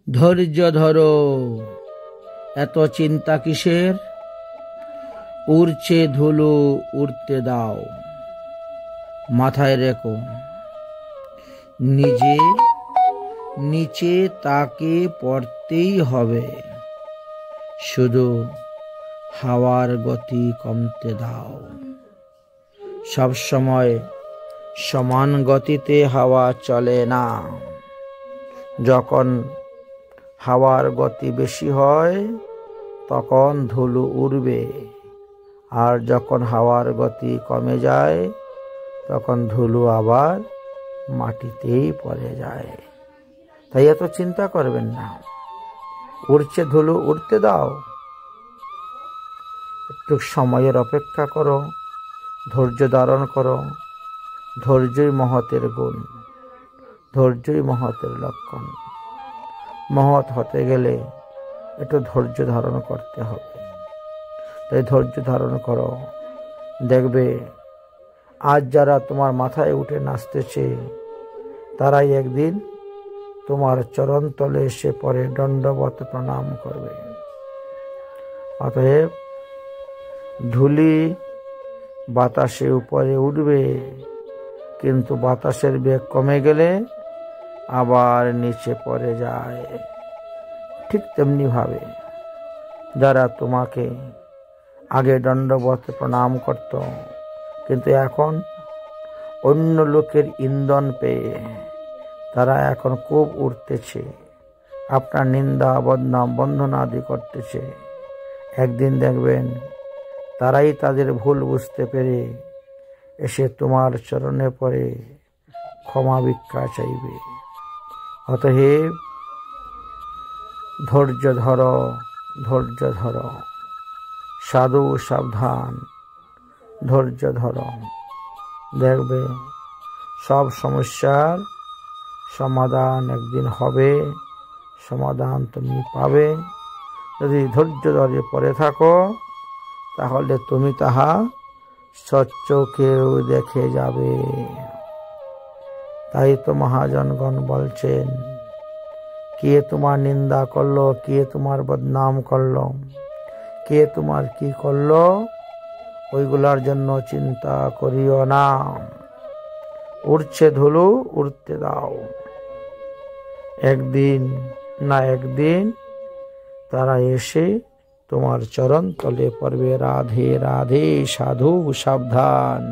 ধৈর্য ধরো, এত চিন্তা কিসের? উড়ছে ধুলো, উড়তে দাও। মাথায় রেখো, নিজে নিচে তাকে পড়তেই হবে। শুধু হাওয়ার গতি কমতে দাও। সব সময় সমান গতিতে হাওয়া চলে না। যখন হাওয়ার গতি বেশি হয় তখন ধুলো উড়বে, আর যখন হাওয়ার গতি কমে যায় তখন ধুলো আবার মাটিতেই পড়ে যায়। তাই এত চিন্তা করবেন না, উড়ছে ধুলো, উড়তে দাও। একটু সময়ের অপেক্ষা করো, ধৈর্য ধারণ করো। ধৈর্যই মহতের গুণ, ধৈর্যই মহতের লক্ষণ। মহৎ হতে গেলে একটু ধৈর্য ধারণ করতে হবে। তাই ধৈর্য ধারণ করো, দেখবে আজ যারা তোমার মাথায় উঠে নাচতেছে তারাই একদিন তোমার চরণ তলে এসে পরে দণ্ডবত প্রণাম করবে। অতএব ধূলি বাতাসে উপরে উঠবে, কিন্তু বাতাসের বেগ কমে গেলে আবার নিচে পড়ে যায়। ঠিক তেমনি ভাবে যারা তোমাকে আগে দণ্ডবত প্রণাম করত, কিন্তু এখন অন্য লোকের ইন্ধন পেয়ে তারা এখন খুব উঠতেছে, আপনার নিন্দা বদনাম বন্দনাদি করতেছে। একদিন দেখবেন তারাই তাদের ভুল বুঝতে পেরে এসে তোমার চরণে পড়ে ক্ষমা ভিক্ষা চাইবে। অতএব ধৈর্য ধরো, ধৈর্য ধরো, সাধু সাবধান, ধৈর্য ধরো। দেখবে সব সমস্যার সমাধান একদিন হবে, সমাধান তুমি পাবে। যদি ধৈর্য ধরে পড়ে থাকো তাহলে তুমি তাহা সচক্ষেও দেখে যাবে। তাই তো মহাজনগণ বলছেন, কে তোমার নিন্দা করলো, কে তোমার বদনাম করলো, কে তোমার কি করলো, ওইগুলার জন্য চিন্তা করিও না। উড়ছে ধুলো, উড়তে দাও। একদিন না একদিন তারা এসে তোমার চরণ তলে পড়বে। রাধে রাধে, সাধু সাবধান।